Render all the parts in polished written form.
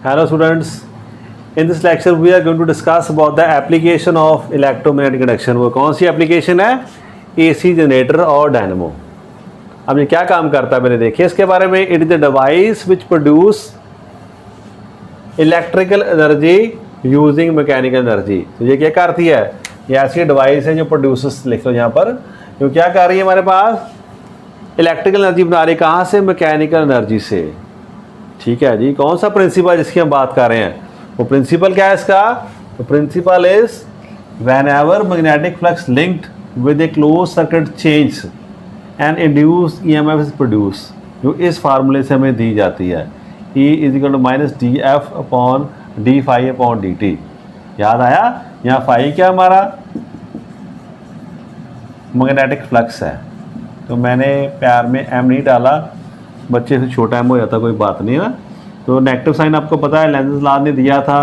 Hello students, in this lecture we are going to discuss about the application of electromagnetic induction। वो कौन सी application है? AC generator और dynamo. अब ये क्या काम करता है मैंने देखिए इसके बारे में। It is the device which produce electrical energy using mechanical energy. तो ये क्या करती है? ये ऐसी डिवाइस है जो प्रोड्यूसर्स, लिख लो यहाँ पर, जो क्या कर रही है हमारे पास इलेक्ट्रिकल एनर्जी बना रही है। कहाँ से? मैकेनिकल एनर्जी से। ठीक है जी। कौन सा प्रिंसिपल जिसकी हम बात कर रहे हैं? वो प्रिंसिपल क्या है इसका? तो principle is whenever magnetic flux linked with a close circuit change and induce EMF is produce, जो इस फार्मूले से हमें दी जाती है। E is equal to minus DF upon d phi upon dt। याद आया? यहाँ फाई क्या हमारा मैग्नेटिक फ्लक्स है, तो मैंने प्यार में M नहीं डाला, बच्चे से छोटा M हो जाता, कोई बात नहीं ना। तो नेगेटिव साइन आपको पता है लेंस लॉ ने दिया था,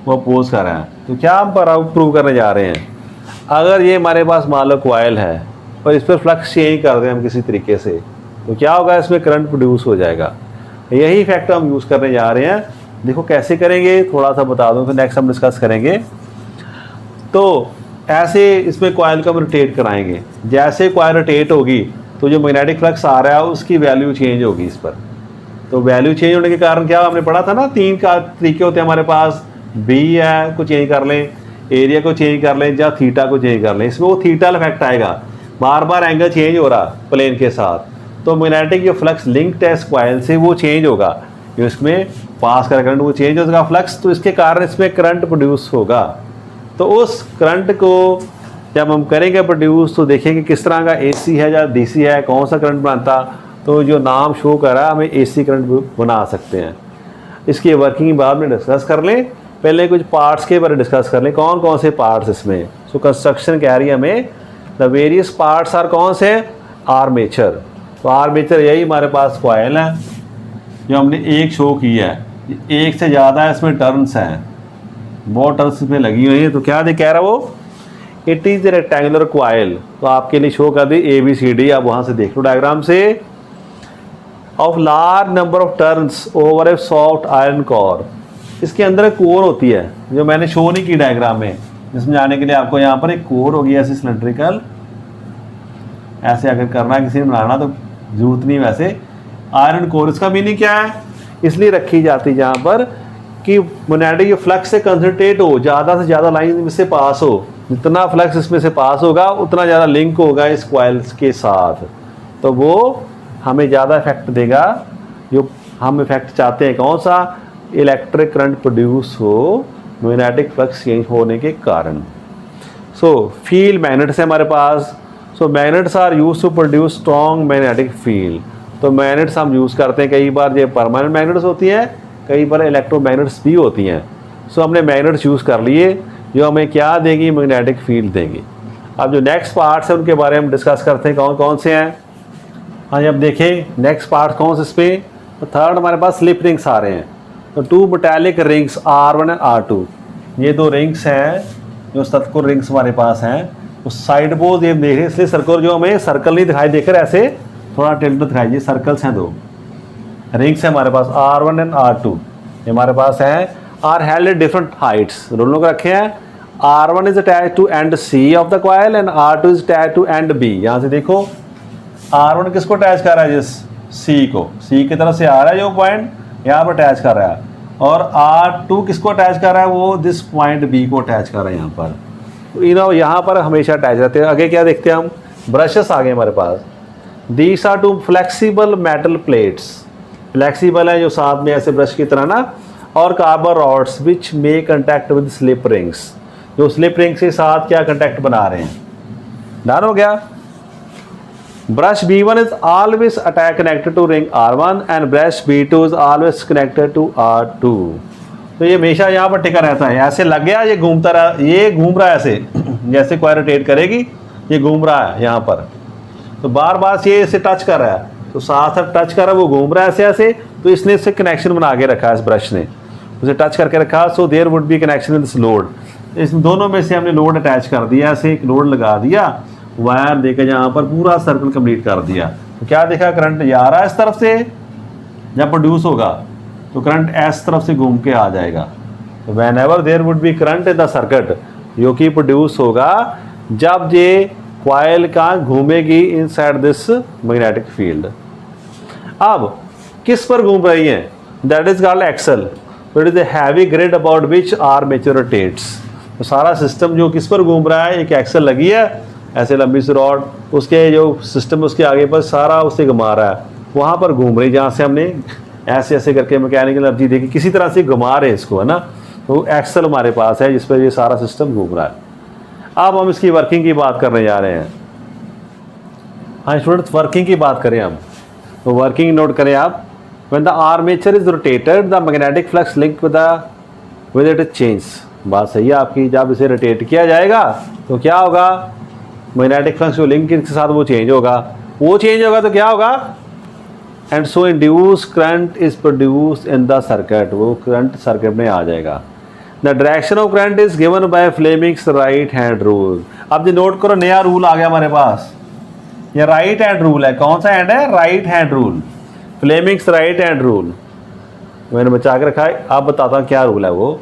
वो अपोज कर रहा है। तो क्या हम प्रूव करने जा रहे हैं? अगर ये हमारे पास मान लो कॉइल है और इस पर फ्लक्स चेंज कर दें हम किसी तरीके से, तो क्या होगा? इसमें करंट प्रोड्यूस हो जाएगा। यही फैक्ट हम यूज़ करने जा रहे हैं। देखो कैसे करेंगे, थोड़ा सा बता दूँ, फिर नेक्स्ट हम डिस्कस करेंगे। तो ऐसे इसमें कॉइल को हम रोटेट कराएंगे। जैसे कॉइल रोटेट होगी तो जो मैग्नेटिक फ्लक्स आ रहा है उसकी वैल्यू चेंज होगी इस पर। तो वैल्यू चेंज होने के कारण क्या, हमने पढ़ा था ना, 3 का तरीके होते हैं हमारे पास। बी है को चेंज कर लें, एरिया को चेंज कर लें, या थीटा को चेंज कर लें। इसमें वो थीटा इफेक्ट आएगा, बार बार एंगल चेंज हो रहा प्लेन के साथ। तो मैग्नेटिक जो फ्लक्स लिंक्ड है कॉइल से वो चेंज होगा, जो इसमें पास कर करंट वो चेंज होगा फ्लक्स, तो इसके कारण इसमें करंट प्रोड्यूस होगा। तो उस करंट को जब हम करेंगे प्रोड्यूस, तो देखेंगे किस तरह का AC है या DC है, कौन सा करंट बनता। तो जो नाम शो कर रहा है हमें AC करंट बना सकते हैं। इसकी वर्किंग बाद में डिस्कस कर लें, पहले कुछ पार्ट्स के बारे में डिस्कस कर लें। कौन कौन से पार्ट्स इसमें? सो कंस्ट्रक्शन कह रही है हमें, द वेरियस पार्ट्स आर कौन से? आर्मेचर। तो आर्मेचर यही हमारे पास कॉइल है जो हमने एक शो की है, एक से ज़्यादा इसमें टर्न्स हैं, बहुत टर्न्स इसमें लगी हुई हैं। तो क्या कह रहा है वो? It is rectangular coil. तो आपके लिए शो कर दी ABCD, आप वहाँ से देख लो डायग्राम से। Of large number of turns over A soft iron core. इसके अंदर एक कोर होती है जो मैंने शो नहीं की डायग्राम में, जिसमें जाने के लिए आपको यहाँ पर एक कोर होगी ऐसे सिलेंड्रिकल। ऐसे अगर करना है किसी ने बनाना तो जरूरत नहीं। वैसे आयरन कोर, इसका मीनिंग क्या है? इसलिए रखी जाती है जहाँ पर कि मैग्नेटिक फ्लक्स से कंसंट्रेट हो, ज़्यादा से ज़्यादा लाइन में से पास हो। जितना फ्लक्स इसमें से पास होगा उतना ज़्यादा लिंक होगा इस कॉइल्स के साथ, तो वो हमें ज़्यादा इफेक्ट देगा। जो हम इफेक्ट चाहते हैं कौन सा? इलेक्ट्रिक करंट प्रोड्यूस हो मैग्नेटिक फ्लक्स चेंज होने के कारण। सो फील्ड मैग्नेट्स है हमारे पास। So magnets are use to produce strong magnetic field. तो मैग्नेट्स हम यूज़ करते हैं, कई बार ये परमानेंट मैग्नेट्स होती हैं, कई बार इलेक्ट्रोमैग्नेट्स भी होती हैं। सो हमने मैग्नेट्स यूज़ कर लिए जो हमें क्या देगी? मैग्नेटिक फील्ड देंगी। अब जो नेक्स्ट पार्ट्स हैं उनके बारे में हम डिस्कस करते हैं, कौन कौन से हैं। हाँ जी, अब देखें नेक्स्ट पार्ट कौन से इसमें। तो थर्ड हमारे पास स्लिप रिंग्स आ रहे हैं। तो 2 metallic rings R1 and R2, ये 2 रिंग्स हैं जो सर्कुलर रिंग्स हमारे पास हैं। तो साइड बोज ये देख रहे हैं, इसलिए सर्कुलर, जो हमें सर्कल नहीं दिखाई देकर ऐसे थोड़ा टिल्ट दिखाई, सर्कल्स हैं 2 रिंग्स हैं हमारे पास R1 एंड R2। ये हमारे पास हैं, are held at different heights, दोनों को रखे हैं। R1 is attach to end C of the coil and R2 is attach to end B। यहाँ से देखो R1 किसको अटैच कर रहा है? जिस C को, C की तरफ से आ रहा है जो पॉइंट यहाँ पर अटैच कर रहा है, और R2 किसको अटैच कर रहा है? वो दिस पॉइंट B को अटैच कर रहा है यहाँ पर। तो यहाँ पर हमेशा अटैच रहते हैं। आगे क्या देखते हैं हम? ब्रशेस आ गए हमारे पास। These are 2 flexible metal plates. Flexible है जो साथ में ऐसे ब्रश की तरह ना, और carbon rods which may contact with slip rings, जो स्लिप रिंग्स के साथ क्या कंटैक्ट बना रहे हैं। डन हो गया। Brush B1 is always attach connected to ring R1 and brush B2 is always connected to R2। तो ये हमेशा यहाँ पर टिका रहता है। ऐसे लग गया, ये घूमता रहा, ये घूम रहा है ऐसे, जैसे कॉइल रोटेट करेगी ये घूम रहा है यहाँ पर। तो बार बार ये इसे टच कर रहा है, तो साथ साथ टच कर रहा है, वो घूम रहा है ऐसे ऐसे। तो इसने इससे कनेक्शन बना के रखा है, इस ब्रश ने उसे टच करके रखा। So there would be connection with this load. इस दोनों में से हमने लोड अटैच कर दिया, ऐसे एक लोड लगा दिया, वायर देकर यहाँ पर पूरा सर्कल कंप्लीट कर दिया। तो क्या देखा? करंट जा रहा है इस तरफ से, जब प्रोड्यूस होगा तो करंट इस तरफ से घूम के आ जाएगा। तो whenever there would be current in the circuit, जो कि प्रोड्यूस होगा जब ये कॉइल का घूमेगी इनसाइड दिस मैग्नेटिक फील्ड। अब किस पर घूम रही है, दैट इज कॉल्ड एक्सल। तो it is a heavy grid about which armature rotates. तो सारा सिस्टम जो किस पर घूम रहा है, एक एक्सल लगी है ऐसे लंबी सी रॉड, उसके जो सिस्टम उसके आगे पर सारा उसे घुमा रहा है, वहाँ पर घूम रही, जहाँ से हमने ऐसे ऐसे करके मैकेनिकल एनर्जी देखी, किसी तरह से घुमा रहे इसको, है ना। तो एक्सल हमारे पास है जिस पर ये सारा सिस्टम घूम रहा है। अब हम इसकी वर्किंग की बात करने जा रहे हैं। हाँ स्टूडेंट्स, वर्किंग की बात करें हम, तो वर्किंग नोट करें आप। When the armature is rotated the magnetic flux link with it change. बात सही है आपकी, जब इसे रोटेट किया जाएगा तो क्या होगा, मैग्नेटिक फ्लक्स जो लिंक के साथ वो चेंज होगा, वो चेंज होगा तो क्या होगा, and so induce current is produce in the circuit, वो करंट सर्किट में आ जाएगा। The direction of current is given by Fleming's right hand rule. अब ये नोट करो, नया रूल आ गया हमारे पास, ये राइट हैंड रूल है। कौन सा हैंड है, right hand rule, Fleming's right hand rule मैंने बचा के रखा है। अब बताता हूँ क्या रूल है वो।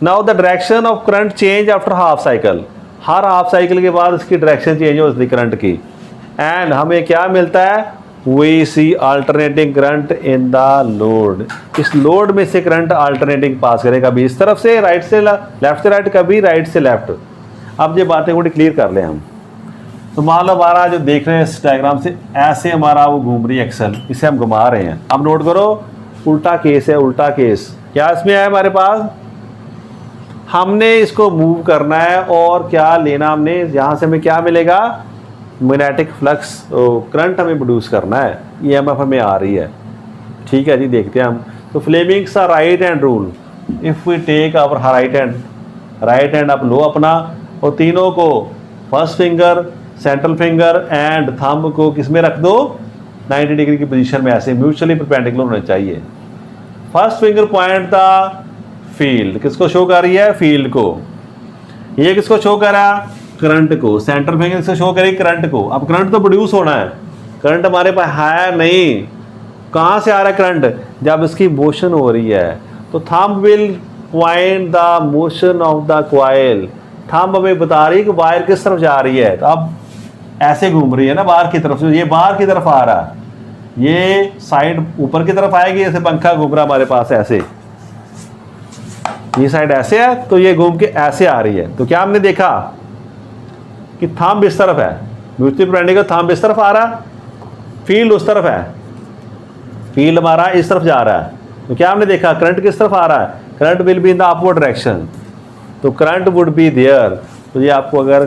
Now the direction of current change after half cycle, her half cycle के बाद इसकी डायरेक्शन चेंज होती है करंट की। एंड हमें क्या मिलता है, we see alternating current in the load. इस लोड में से करंट अल्टरनेटिंग पास करेगा, कभी इस तरफ से राइट से लेफ्ट से राइट, कभी राइट से लेफ्ट। अब ये बातें थोड़ी क्लियर कर लें हम। तो मान लो हमारा जो देख रहे हैं इस डायग्राम से, ऐसे हमारा वो घूम रही है एक्सल, इसे हम घुमा रहे हैं। अब नोट करो, उल्टा केस है, उल्टा केस क्या इसमें है हमारे पास, हमने इसको मूव करना है और क्या लेना हमने, यहाँ से हमें क्या मिलेगा, मैग्नेटिक फ्लक्स करंट हमें प्रोड्यूस करना है, ईएमएफ हमें आ रही है। ठीक है जी, देखते हैं हम। तो फ्लेमिंग्स का right hand rule, if we take our right hand आप लो अपना, और तीनों को first finger, central finger and thumb को किस में रख दो, 90 डिग्री की पोजीशन में, ऐसे म्यूचुअली परपेंडिकुलर होने चाहिए। First finger point the field, किसको शो कर रही है, फील्ड को। ये किसको शो कर रहा है, करंट को। सेंट्रल फिंगर किसको शो करेगी, करंट को। अब करंट तो प्रोड्यूस होना है, करंट हमारे पास है नहीं, कहाँ से आ रहा है करंट, जब इसकी मोशन हो रही है। तो thumb will point the motion of the coil, thumb हमें बता रही है कि वायर किस तरफ जा रही है। तो अब ऐसे घूम रही है ना बाहर की तरफ से, ये बाहर की तरफ आ रहा है, ये साइड ऊपर की तरफ आएगी, जैसे पंखा घूम रहा हमारे पास ऐसे, ये साइड ऐसे है तो ये घूम के ऐसे आ रही है। तो क्या हमने देखा कि थंब इस तरफ है, म्यूचुअली परपेंडिकुलर थंब इस तरफ आ रहा है, फील्ड उस तरफ है, फील्ड हमारा इस तरफ जा रहा है। तो क्या हमने देखा, करंट किस तरफ आ रहा है, current will be in the upward direction, तो करंट वुड बी देयर। तो ये आपको अगर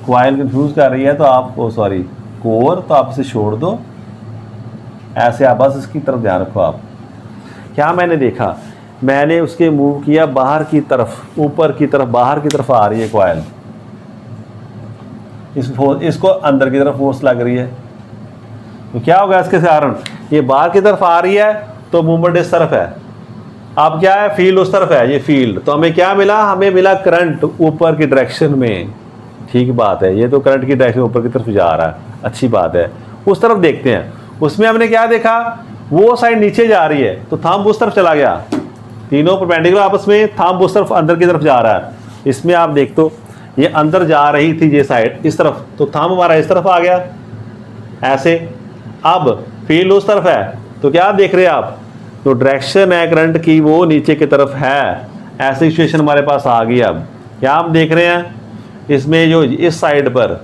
कॉइल कंफ्यूज कर रही है तो आप सॉरी कोर, तो आप इसे छोड़ दो ऐसे, आप बस इसकी तरफ ध्यान रखो। आप क्या मैंने देखा, मैंने उसके मूव किया बाहर की तरफ, ऊपर की तरफ, बाहर की तरफ आ रही है कॉइल, इसको अंदर की तरफ फोर्स लग रही है। तो क्या होगा इसके कारण, ये बाहर की तरफ आ रही है तो मूवमेंट इस तरफ है, अब क्या है, फील्ड उस तरफ है, ये फील्ड। तो हमें क्या मिला, हमें मिला करंट ऊपर की डायरेक्शन में। ठीक बात है, ये तो करंट की डायरेक्शन ऊपर की तरफ जा रहा है, अच्छी बात है। उस तरफ देखते हैं, उसमें हमने क्या देखा, वो साइड नीचे जा रही है तो थंब उस तरफ चला गया, तीनों परपेंडिकुलर आपस में, थंब उस तरफ अंदर की तरफ जा रहा है। इसमें आप देख तो ये अंदर जा रही थी ये साइड इस तरफ, तो थंब हमारा इस तरफ आ गया ऐसे। अब फील्ड उस तरफ है तो क्या देख रहे हैं आप, तो डायरेक्शन है करंट की वो नीचे की तरफ है, ऐसी सिचुएशन हमारे पास आ गई। अब क्या हम देख रहे हैं, इसमें जो इस साइड पर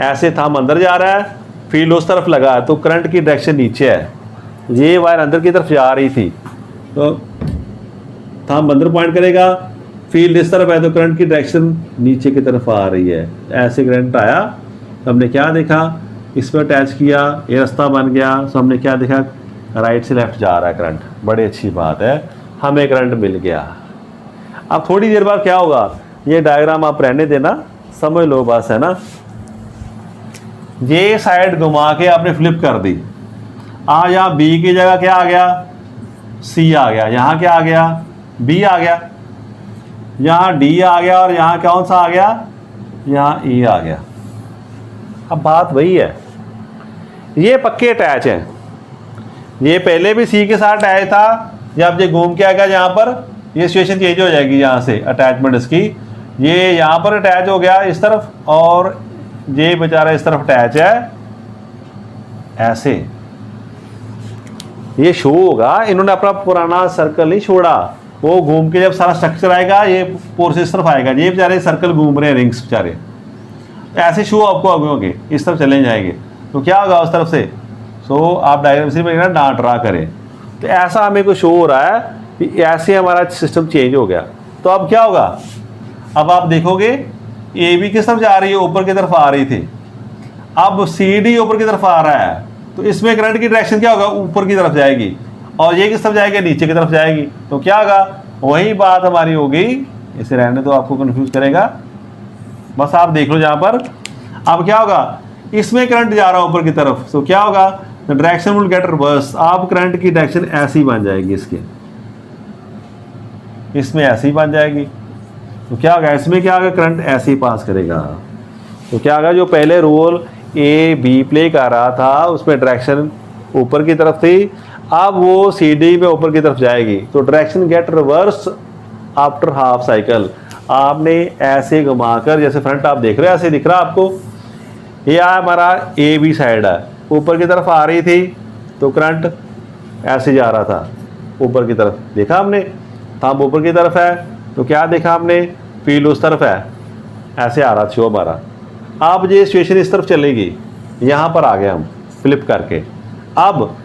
ऐसे थंब अंदर जा रहा है, फील्ड उस तरफ लगा है, तो करंट की डायरेक्शन नीचे है, ये वायर अंदर की तरफ जा रही थी तो थंब अंदर पॉइंट करेगा, फील्ड इस तरफ है तो करंट की डायरेक्शन नीचे की तरफ आ रही है। ऐसे करंट आया तो हमने क्या देखा, इस पर अटैच किया, ये रास्ता बन गया, तो हमने क्या देखा, राइट से लेफ्ट जा रहा है करंट, बड़ी अच्छी बात है, हमें करंट मिल गया। अब थोड़ी देर बाद क्या होगा, ये डायग्राम आप रहने देना, समझ लो बस, है ना। ये साइड घुमा के आपने फ्लिप कर दी, यहाँ बी की जगह क्या आ गया, सी आ गया, यहाँ क्या आ गया, बी आ गया, यहाँ डी आ गया, और यहाँ कौन सा आ गया, यहाँ ई आ गया। अब बात वही है, ये पक्के अटैच हैं, ये पहले भी सी के साथ अटैच था, जब ये घूम के आएगा यहाँ पर, ये सिचुएशन चेंज हो जाएगी यहाँ से अटैचमेंट इसकी। ये यहाँ पर अटैच हो गया इस तरफ, और ये बेचारा इस तरफ अटैच है ऐसे। ये शो होगा, इन्होंने अपना पुराना सर्कल नहीं छोड़ा, वो घूम के जब सारा स्ट्रक्चर आएगा ये पोर्स इस तरफ आएगा, ये बेचारे सर्कल घूम रहे हैं, रिंग्स बेचारे ऐसे शो आपको आगे होंगे, इस तरफ चले जाएंगे। तो क्या होगा उस तरफ से, सो आप डायग्राम में ना ड्रा करें। तो ऐसा हमें को शो हो रहा है कि ऐसे हमारा सिस्टम चेंज हो गया। तो अब क्या होगा, अब आप देखोगे ए बी किस तरफ जा रही है, ऊपर की तरफ आ रही थी, अब सी डी ऊपर की तरफ आ रहा है, तो इसमें करंट की डायरेक्शन क्या होगा, ऊपर की तरफ जाएगी, और ये किस तरफ जाएगी, नीचे की तरफ जाएगी। तो क्या होगा, वही बात हमारी होगी, इसे रहने तो आपको कंफ्यूज करेगा, बस आप देख लो जहाँ पर। अब क्या होगा, इसमें करंट जा रहा है ऊपर की तरफ, तो क्या होगा, डायरेक्शन विल गेट रिवर्स। आप करंट की डायरेक्शन ऐसी बन जाएगी, इसमें ऐसी बन जाएगी। तो क्या होगा, इसमें क्या होगा, करंट ऐसे ही पास करेगा। तो क्या होगा, जो पहले रोल ए बी प्ले कर रहा था उसमें डायरेक्शन ऊपर की तरफ थी, अब वो सी डी में ऊपर की तरफ जाएगी। तो direction get reverse after half cycle. आपने ऐसे घुमाकर, जैसे फ्रंट आप देख रहे हैं ऐसे दिख रहा है आपको, ये हमारा ए बी साइड है, ऊपर की तरफ आ रही थी, तो करंट ऐसे जा रहा था ऊपर की तरफ, देखा हमने, थंब ऊपर की तरफ है, तो क्या देखा हमने, फील्ड उस तरफ है, ऐसे आ रहा शो हमारा। अब ये सिचुएशन इस तरफ चलेगी, यहाँ पर आ गए हम फ्लिप करके, अब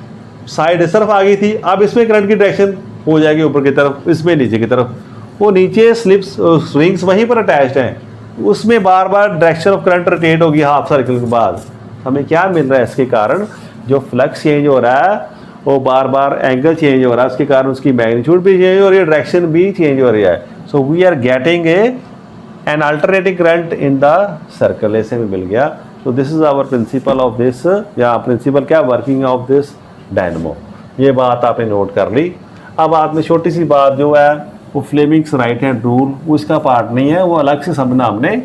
साइड इस तरफ आ गई थी, अब इसमें करंट की डायरेक्शन हो जाएगी ऊपर की तरफ, इसमें नीचे की तरफ। वो नीचे स्लिप्स स्विंग्स वहीं पर अटैच्ड हैं, उसमें बार बार डायरेक्शन ऑफ करंट रोटेट होगी हाफ सर्कल के बाद। हमें क्या मिल रहा है, इसके कारण जो फ्लक्स चेंज हो रहा है वो बार बार एंगल चेंज हो रहा है, उसके कारण उसकी मैग्नीट्यूड भी चेंज हो रही है, डायरेक्शन भी चेंज हो रही है। So we are getting an alternating current in the circle, ऐसे में मिल गया। तो this is our principle of this, या प्रिंसिपल क्या, वर्किंग ऑफ दिस डायनमो। ये बात आपने नोट कर ली। अब बाद में छोटी सी बात जो है वो फ्लेमिंग्स राइट हैंड रूल, वो इसका पार्ट नहीं है, वो अलग से समझना हमने,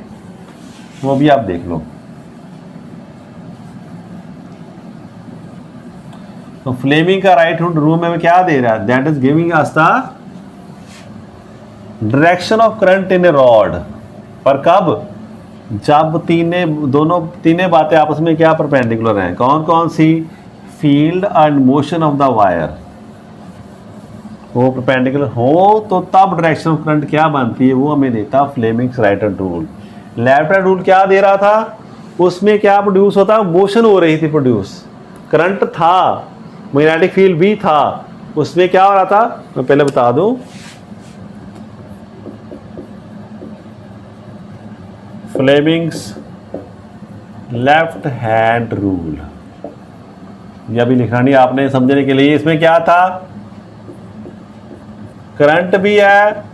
वो भी आप देख लो। तो फ्लेमिंग का राइट हैंड रूल में क्या दे रहा है, that is giving us the direction of current in A rod. पर कब, जब तीनों बातें आपस में क्या परपेंडिकुलर हैं, कौन कौन सी, field and motion of the wire, वो परपेंडिकुलर हो तो तब डायरेक्शन ऑफ करंट क्या बनती है, वो हमें देता Fleming's right hand rule. Left hand rule क्या दे रहा था, उसमें क्या प्रोड्यूस होता, मोशन हो रही थी प्रोड्यूस, करंट था, मैग्नेटिक फील्ड भी था, उसमें क्या हो रहा था, मैं पहले बता दूं, फ्लेमिंग्स लेफ्ट हैंड रूल, यह भी लिखना नहीं आपने समझने के लिए। इसमें क्या था, करंट भी है,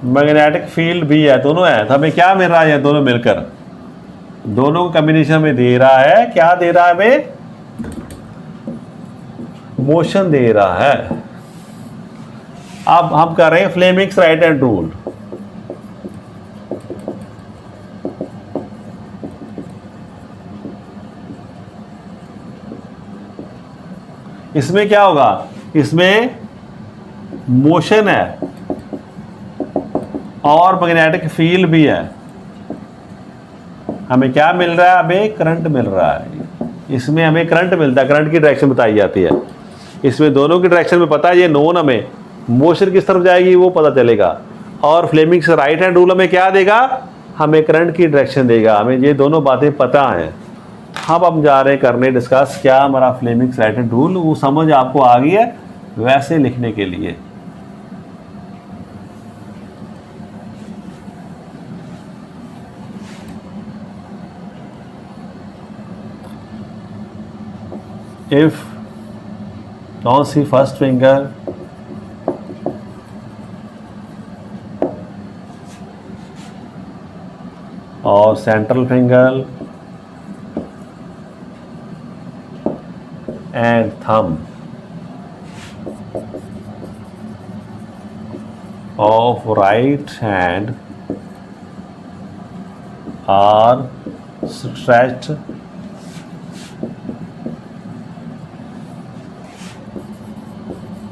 मैग्नेटिक फील्ड भी है, दोनों है। तो हमें क्या मिल रहा है, दोनों मिलकर, दोनों का कॉम्बिनेशन में दे रहा है, क्या दे रहा है हमें, मोशन दे रहा है। अब हम कर रहे हैं फ्लेमिंग्स राइट हैंड रूल। इसमें क्या होगा, इसमें मोशन है और मैग्नेटिक फील्ड भी है, हमें क्या मिल रहा है, हमें करंट मिल रहा है। इसमें हमें करंट मिलता है, करंट की डायरेक्शन बताई जाती है, इसमें दोनों की डायरेक्शन में पता है, ये नोन, हमें मोशन किस तरफ जाएगी वो पता चलेगा। और फ्लेमिंग्स राइट हैंड रूल हमें क्या देगा, हमें करंट की डायरेक्शन देगा, हमें ये दोनों बातें पता हैं। अब हम जा रहे हैं करने डिस्कस क्या हमारा फ्लेमिंग्स राइट हैंड रूल, वो समझ आपको आ गई है वैसे लिखने के लिए। If now see first finger और central finger and thumb of right hand are stretched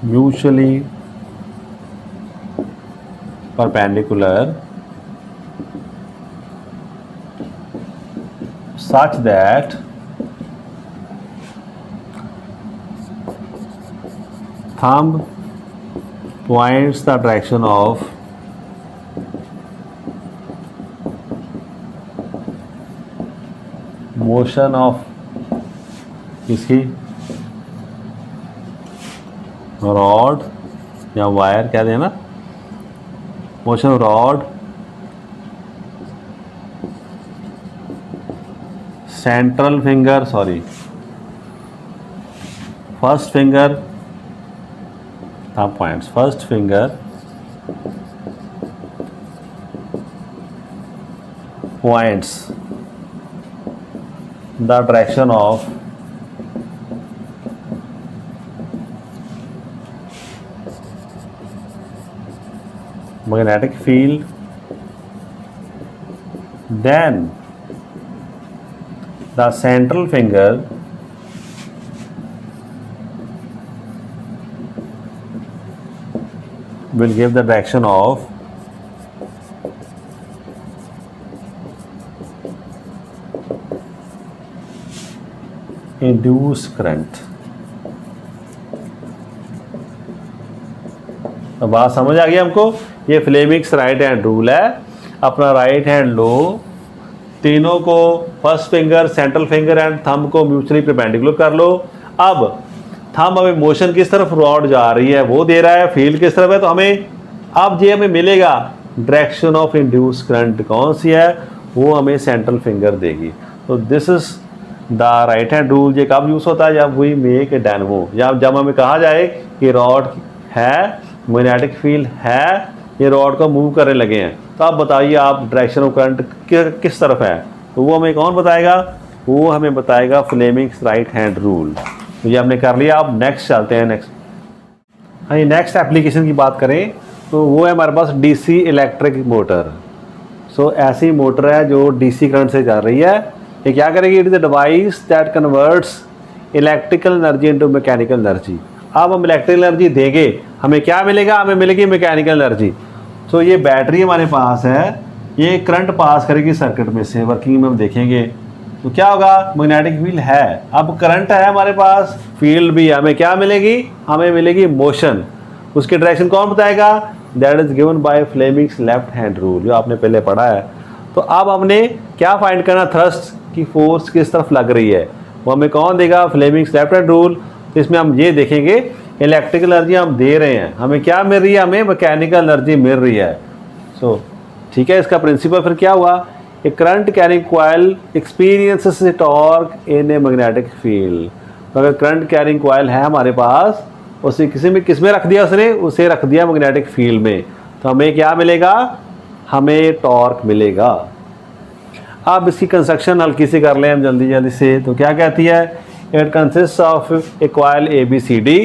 mutually perpendicular such that thumb points the direction of motion of इसकी रॉड या वायर क्या देना, motion rod central finger, sorry first finger points, first finger points the direction of magnetic field, then the central finger will give the direction of induced current। तो बात समझ आ गई हमको। ये फ्लेमिंग्स राइट हैंड रूल है। अपना right hand लो, तीनों को first finger, central finger and thumb को म्यूचुअली परपेंडिकुलर कर लो। अब थंब हमें मोशन किस तरफ रॉड जा रही है वो दे रहा है, फील्ड किस तरफ है, तो हमें अब ये हमें मिलेगा डायरेक्शन ऑफ इंड्यूस करंट कौन सी है, वो हमें सेंट्रल फिंगर देगी। तो this is the right hand rule. ये कब यूज़ होता है, जब वी मेक ए डायनेमो, या जब हमें कहा जाए कि रॉड है, मैग्नेटिक फील्ड है, ये रॉड को मूव करने लगे हैं, तो आप बताइए आप डायरेक्शन ऑफ करंट किस तरफ है, तो वो हमें कौन बताएगा, वो हमें बताएगा फ्लेमिंग्स राइट हैंड रूल। तो ये हमने कर लिया। अब नेक्स्ट चलते हैं। हाँ, ये नेक्स्ट एप्लीकेशन की बात करें तो वो है हमारे पास डीसी इलेक्ट्रिक मोटर। सो ऐसी मोटर है जो डीसी करंट से चल रही है। ये क्या करेगी, it is a device that converts electrical energy into mechanical energy. अब हम इलेक्ट्रिकल एनर्जी देंगे, हमें क्या मिलेगा, हमें मिलेगी मैकेनिकल एनर्जी। तो ये बैटरी हमारे पास है, ये करंट पास करेगी सर्किट में से, वर्किंग में हम देखेंगे तो क्या होगा, मैग्नेटिक फील्ड है, अब करंट है हमारे पास, फील्ड भी है, हमें क्या मिलेगी, हमें मिलेगी मोशन। उसकी डायरेक्शन कौन बताएगा, that is given by Fleming's left hand rule, जो आपने पहले पढ़ा है। तो अब हमने क्या फाइंड करना, थ्रस्ट की फोर्स किस तरफ लग रही है, वो हमें कौन देगा, फ्लेमिंग्स लेफ्ट हैंड रूल। तो इसमें हम ये देखेंगे इलेक्ट्रिकल एनर्जी हम दे रहे हैं, हमें क्या मिल रही है, हमें मैकेनिकल एनर्जी मिल रही है। सो ठीक है, इसका प्रिंसिपल फिर क्या हुआ, a current carrying coil experiences a torque in a magnetic field. तो अगर करंट कैरिंग कॉइल है हमारे पास, उसे किस में रख दिया उसने, उसे रख दिया मैग्नेटिक फील्ड में, तो हमें क्या मिलेगा, हमें टॉर्क मिलेगा। अब इसकी कंस्ट्रक्शन हल्की सी कर लें हम जल्दी से। तो क्या कहती है, it consist of A coil ABCD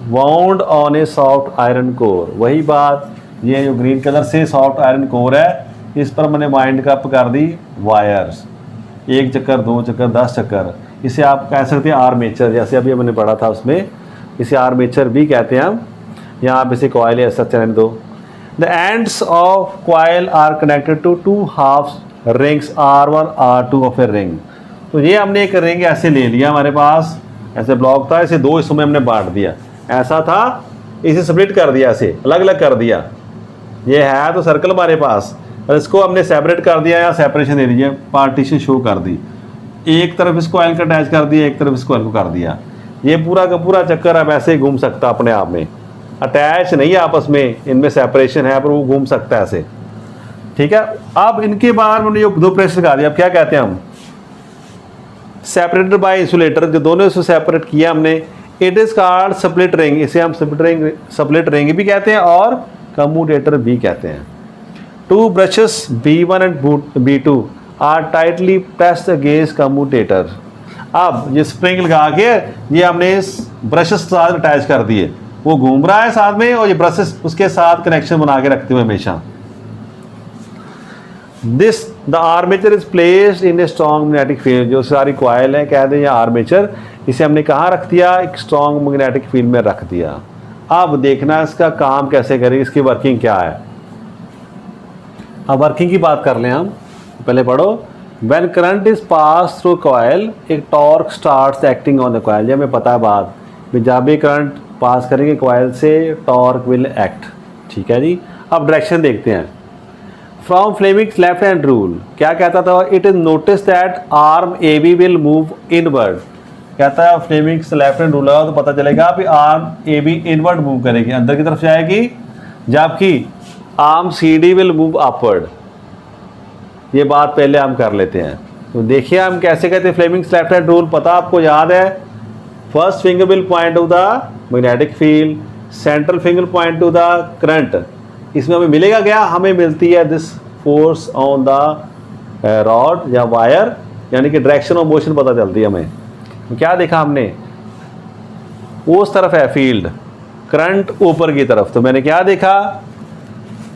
wound on A soft iron core. वही बात, ये जो ग्रीन कलर से सॉफ्ट आयरन कोर है, इस पर मैंने वाइंड कप कर दी वायर्स, 1 चक्कर 2 चक्कर 10 चक्कर। इसे आप कह सकते हैं आर्मेचर, जैसे अभी हमने पढ़ा था उसमें, इसे आर्मेचर भी कहते हैं हम, या आप इसे कॉइल ऐसा चलने दो। The ends of coil are connected to 2 half rings R1 R2 of a ring. तो ये हमने एक रिंग ऐसे ले लिया, हमारे पास ऐसे ब्लॉक था, इसे 2 हिस्सों में हमने बांट दिया, ऐसा था, इसे स्प्लिट कर दिया, इसे अलग अलग कर दिया। ये है तो सर्कल हमारे पास, और इसको हमने सेपरेट कर दिया, या सेपरेशन दे दीजिए, पार्टीशन शो कर दी, एक तरफ इस कॉइल का अटैच कर दिया, एक तरफ इस कॉइल को कर दिया। ये पूरा का पूरा चक्कर अब ऐसे ही घूम सकता अपने आप में, अटैच नहीं है आपस में, इनमें सेपरेशन है पर वो घूम सकता है ऐसे। ठीक है, अब इनके बाहर हमने जो 2 प्रेशर लगा दिया, अब क्या कहते हैं हम, सेपरेटेड बाय इंसुलेटर, जो दोनों से सेपरेट किया हमने, it is called split ring. इसे हम स्प्लिट रिंग भी कहते हैं और कम्यूटेटर भी कहते हैं। 2 brushes B1 and B2 are tightly pressed against commutator. अब ये स्प्रिंग लगा के ये हमने इस ब्रशेस के साथ अटैच कर दिए, वो घूम रहा है साथ में, और ये ब्रशेस उसके साथ कनेक्शन बना के रखते हुए हमेशा। This the armature is placed in a strong magnetic field. जो सारी कॉइल है, कह दें या आर्मेचर, इसे हमने कहाँ रख दिया, एक स्ट्रॉन्ग मैग्नेटिक फील्ड में रख दिया। अब देखना इसका काम कैसे करेगी, इसकी वर्किंग क्या है। अब वर्किंग की बात कर लें हम, पहले पढ़ो। When current is pass through coil एक torque starts acting on the coil. ये हमें पता है बात, जब भी करंट पास करेंगे कॉयल से टॉर्क विल एक्ट, ठीक है जी। अब डायरेक्शन देखते हैं। From Fleming's left hand rule क्या कहता था, it is notice that arm A B will move inward. कहता है फ्लेमिंग्स लेफ्ट हैंड रूल लगाओ तो पता चलेगा कि arm A B inward move करेगी, अंदर की तरफ जाएगी, जबकि arm C D will move upward. ये बात पहले हम कर लेते हैं। तो देखिए हम कैसे कहते हैं फ्लेमिंग्स लेफ्ट हैंड रूल, पता आपको याद है। First finger will point two the magnetic field, central finger point two the current. इसमें हमें मिलेगा क्या, हमें मिलती है this force on the rod या वायर, यानी कि डायरेक्शन ऑफ मोशन पता चलती है हमें। तो क्या देखा हमने, उस तरफ है फील्ड, करंट ऊपर की तरफ, तो मैंने क्या देखा,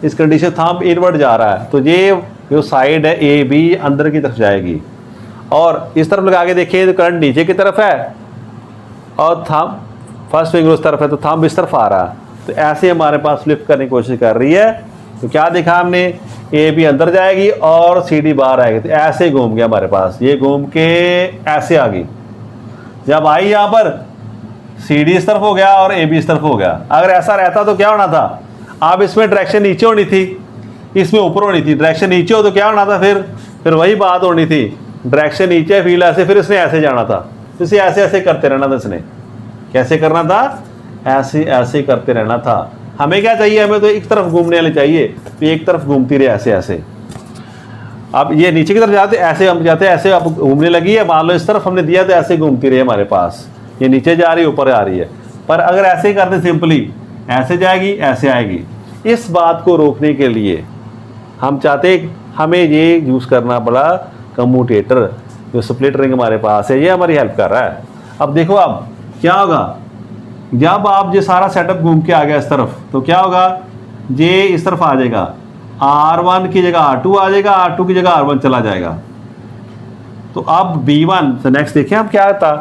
इस कंडीशन थंब इनवर्ड जा रहा है, तो ये जो साइड है ए बी अंदर की तरफ जाएगी, और इस तरफ लगा के देखिए तो करंट नीचे की तरफ है और थंब फर्स्ट फिंगर उस तरफ है, तो थंब इस तरफ आ रहा है। तो ऐसे हमारे पास फ्लिप करने की कोशिश कर रही है। तो क्या देखा हमने, ए बी अंदर जाएगी और सी डी बाहर आएगी, तो ऐसे घूम गया हमारे पास, ये घूम के ऐसे आ गई। जब आई यहाँ पर सी डी इस तरफ हो गया और ए बी इस तरफ हो गया। अगर ऐसा रहता तो क्या होना था, अब इसमें डायरेक्शन नीचे होनी थी, इसमें ऊपर होनी थी। डायरेक्शन नीचे हो तो क्या होना था, फिर वही बात होनी थी, डायरेक्शन नीचे फील्ड ऐसे, फिर इसने ऐसे जाना था, इसे ऐसे ऐसे करते रहना था। इसने कैसे करना था, ऐसे ऐसे करते रहना था। हमें क्या चाहिए, हमें तो एक तरफ घूमने वाले चाहिए, तो एक तरफ घूमती रहे ऐसे ऐसे। अब ये नीचे की तरफ जाते, ऐसे हम जाते ऐसे, अब घूमने लगी है, मान लो इस तरफ हमने दिया तो ऐसे घूमती रही हमारे पास, ये नीचे जा रही है ऊपर आ रही है। पर अगर ऐसे ही करते सिंपली, ऐसे जाएगी ऐसे आएगी। इस बात को रोकने के लिए हम चाहते, हमें ये यूज़ करना पड़ा कम्यूटेटर, जो स्प्लिट रिंग हमारे पास है, ये हमारी हेल्प कर रहा है। अब देखो अब क्या होगा, जब आप ये सारा सेटअप घूम के आ गया इस तरफ, तो क्या होगा, ये इस तरफ आ जाएगा, R1 की जगह R2 आ जाएगा, R2 की जगह R1 चला जाएगा। तो अब B1 तो नेक्स्ट देखिए अब क्या था,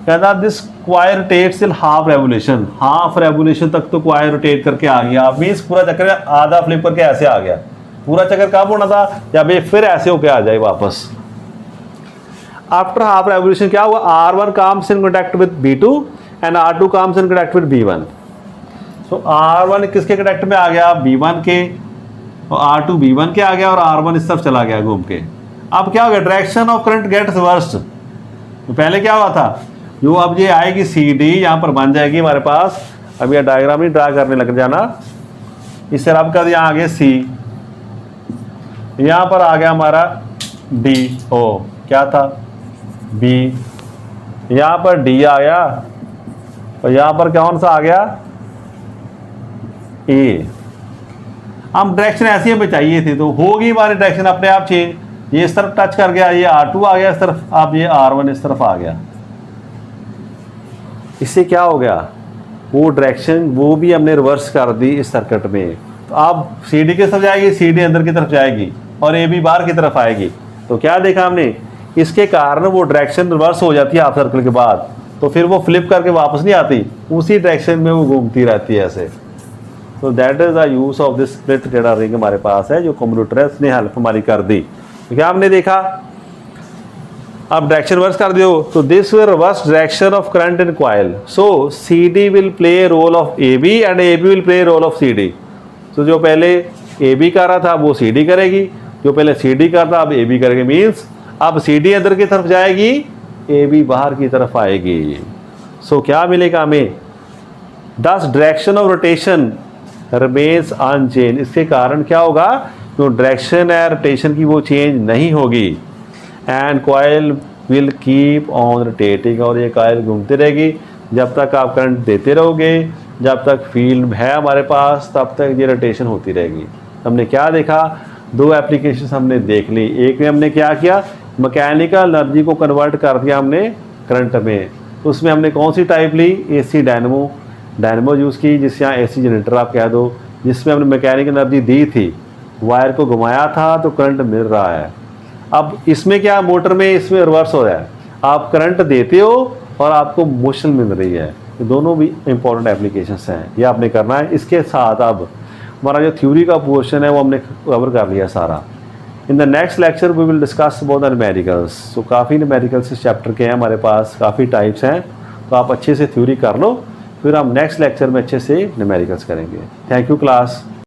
कहता this coil rotates till half revolution, half revolution तक तो क्वायर रोटेट करके आ गया, मीन्स पूरा चक्कर आधा फ्लिप करके ऐसे आ गया। पूरा चक्कर कब होना था, जब ये फिर ऐसे होके आ जाए वापस। आफ्टर हाफ रेवोल्यूशन क्या हुआ, R1 comes in contact with B2 and R2 comes in contact with B1। तो R1 किसके कनेक्ट में आ गया, B1 के, और R2 B1 के आ गया, और R1 इस तरफ चला गया घूम के। अब क्या हो गया, direction of current gets reversed. तो पहले क्या हुआ था, जो अब ये आएगी सी डी यहाँ पर बन जाएगी हमारे पास। अब यह डायग्राम ही ड्रा करने लग जाना, इससे अब कर दिया आगे सी, यहाँ पर आ गया हमारा डी, ओ क्या था बी, यहाँ पर डी आ गया, और यहाँ पर कौन सा आ गया ए। हम डायरेक्शन ऐसी हमें चाहिए थी, तो होगी हमारी डायरेक्शन अपने आप चेंज। ये इस तरफ टच कर गया, ये R2 आ गया इस तरफ, अब ये R1 इस तरफ आ गया। इससे क्या हो गया, वो डायरेक्शन वो भी हमने रिवर्स कर दी इस सर्किट में। तो अब सी डी किस तरफ जाएगी, सी डी अंदर की तरफ जाएगी और ए बी बाहर की तरफ आएगी। तो क्या देखा हमने, इसके कारण वो डायरेक्शन रिवर्स हो जाती है हाफ सर्कल के बाद, तो फिर वो फ्लिप करके वापस नहीं आती, उसी डायरेक्शन में वो घूमती रहती है ऐसे। तो that is the use of this split जेड़ा रिंग हमारे पास है, जो कम्यूटेटर है उसने हेल्प हमारी कर दी। तो क्या हमने देखा, अब डायरेक्शन रिवर्स कर दियो, तो this will reverse direction of current in coil, so C D will play role of A B and A B will play role of C D. तो जो पहले ए बी कर रहा था वो सी डी करेगी, जो पहले सी डी कर रहा अब ए बी करेगी। मीन्स अब सी डी अंदर की तरफ जाएगी, ए बी बाहर की तरफ आएगी। सो क्या मिलेगा हमें, this direction of rotation remains unchanged. इसके कारण क्या होगा, जो डायरेक्शन है रोटेशन की वो चेंज नहीं होगी, and coil will keep on rotating, और ये कॉइल घूमती रहेगी जब तक आप करंट देते रहोगे, जब तक फील्ड है हमारे पास तब तक ये रोटेशन होती रहेगी। हमने क्या देखा, दो एप्लीकेशन हमने देख ली। एक में हमने क्या किया, मैकेनिकल एनर्जी को कन्वर्ट कर दिया हमने करंट में। तो उसमें हमने कौन सी टाइप ली, एसी डायनमो यूज़ की, जिससे यहाँ एसी जनरेटर आप कह दो, जिसमें हमने मैकेनिकल एनर्जी दी थी, वायर को घुमाया था तो करंट मिल रहा है। अब इसमें क्या, मोटर में इसमें रिवर्स हो रहा है, आप करंट देते हो और आपको मोशन मिल रही है। ये दोनों भी इंपॉर्टेंट एप्लीकेशंस हैं, ये आपने करना है। इसके साथ अब हमारा जो थ्योरी का पोर्शन है वो हमने कवर कर लिया सारा। In the next lecture we will discuss about the numericals. तो काफ़ी न्यूमेरिकल्स इस चैप्टर के हैं हमारे पास, काफ़ी टाइप्स हैं, तो आप अच्छे से थ्योरी कर लो, फिर हम नेक्स्ट लेक्चर में अच्छे से न्यूमेरिकल्स करेंगे। Thank you class.